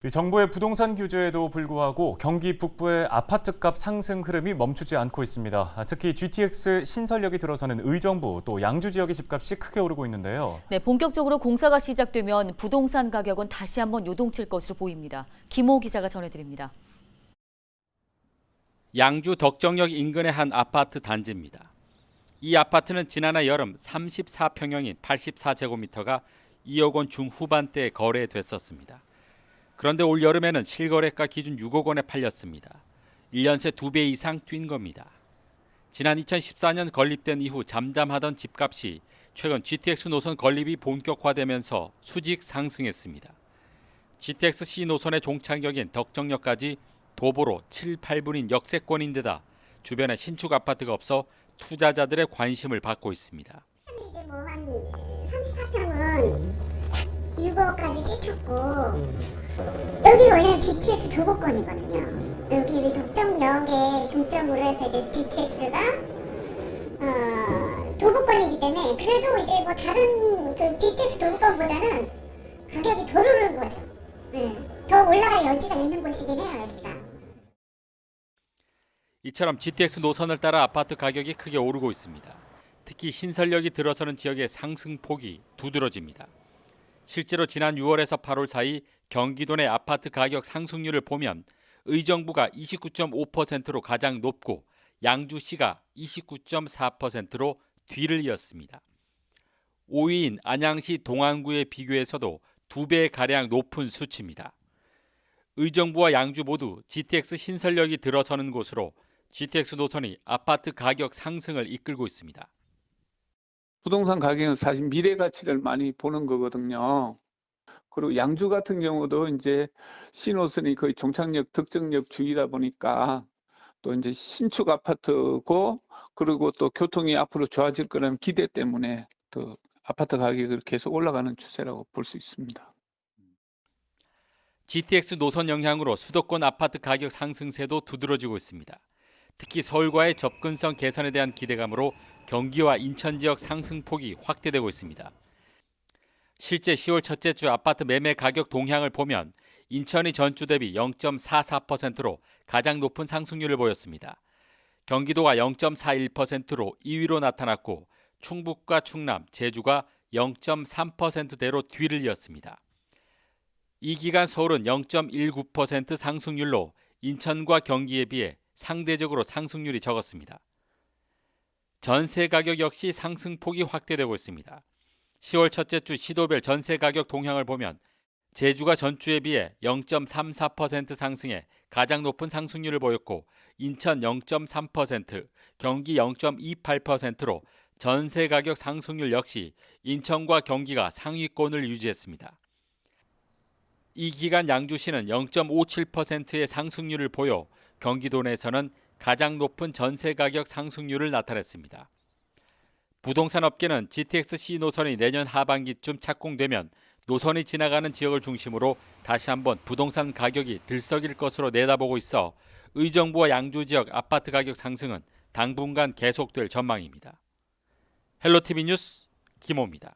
정부의 부동산 규제에도 불구하고 경기 북부의 아파트값 상승 흐름이 멈추지 않고 있습니다. 특히 GTX 신설역이 들어서는 의정부 또 양주 지역의 집값이 크게 오르고 있는데요. 네, 본격적으로 공사가 시작되면 부동산 가격은 다시 한번 요동칠 것으로 보입니다. 김호 기자가 전해드립니다. 양주 덕정역 인근의 한 아파트 단지입니다. 이 아파트는 지난해 여름 34평형인 84제곱미터가 2억 원 중후반대에 거래됐었습니다. 그런데 올 여름에는 실거래가 기준 6억 원에 팔렸습니다. 1년 새 2배 이상 뛴 겁니다. 지난 2014년 건립된 이후 잠잠하던 집값이 최근 GTX 노선 건립이 본격화되면서 수직 상승했습니다. GTX C 노선의 종착역인 덕정역까지 도보로 7, 8분인 역세권인데다 주변에 신축 아파트가 없어 투자자들의 관심을 받고 있습니다. 이제 뭐 한 34평은 6억까지 찍혔고 여기 원래는 GTX 도보권이거든요. 여기 덕정역에 중점으로 해서 이제 GTX가 도보권이기 때문에 그래도 이제 뭐 다른 그 GTX 도보권보다는 가격이 덜 오른 거죠. 더 올라갈 여지가 있는 곳이긴 해요, 여기가. 이처럼 GTX 노선을 따라 아파트 가격이 크게 오르고 있습니다. 특히 신설역이 들어서는 지역의 상승폭이 두드러집니다. 실제로 지난 6월에서 8월 사이 경기도 내 아파트 가격 상승률을 보면 의정부가 29.5%로 가장 높고 양주시가 29.4%로 뒤를 이었습니다. 5위인 안양시 동안구에 비교해서도 2배가량 높은 수치입니다. 의정부와 양주 모두 GTX 신설역이 들어서는 곳으로 GTX 노선이 아파트 가격 상승을 이끌고 있습니다. 부동산 가격은 사실 미래 가치를 많이 보는 거거든요. 그리고 양주 같은 경우도 이제 신호선이 거의 종착역, 덕정역 주위다 보니까 또 이제 신축 아파트고 그리고 또 교통이 앞으로 좋아질 거라는 기대 때문에 또 아파트 가격이 계속 올라가는 추세라고 볼 수 있습니다. GTX 노선 영향으로 수도권 아파트 가격 상승세도 두드러지고 있습니다. 특히 서울과의 접근성 개선에 대한 기대감으로 경기와 인천 지역 상승폭이 확대되고 있습니다. 실제 10월 첫째 주 아파트 매매 가격 동향을 보면 인천이 전주 대비 0.44%로 가장 높은 상승률을 보였습니다. 경기도가 0.41%로 2위로 나타났고 충북과 충남, 제주가 0.3%대로 뒤를 이었습니다. 이 기간 서울은 0.19% 상승률로 인천과 경기에 비해 상대적으로 상승률이 적었습니다. 전세 가격 역시 상승폭이 확대되고 있습니다. 10월 첫째 주 시도별 전세 가격 동향을 보면 제주가 전주에 비해 0.34% 상승해 가장 높은 상승률을 보였고 인천 0.3%, 경기 0.28%로 전세 가격 상승률 역시 인천과 경기가 상위권을 유지했습니다. 이 기간 양주시는 0.57%의 상승률을 보여 경기도 내에서는 가장 높은 전세 가격 상승률을 나타냈습니다. 부동산 업계는 GTX C 노선이 내년 하반기쯤 착공되면 노선이 지나가는 지역을 중심으로 다시 한번 부동산 가격이 들썩일 것으로 내다보고 있어 의정부와 양주 지역 아파트 가격 상승은 당분간 계속될 전망입니다. 헬로티비 뉴스 김호입니다.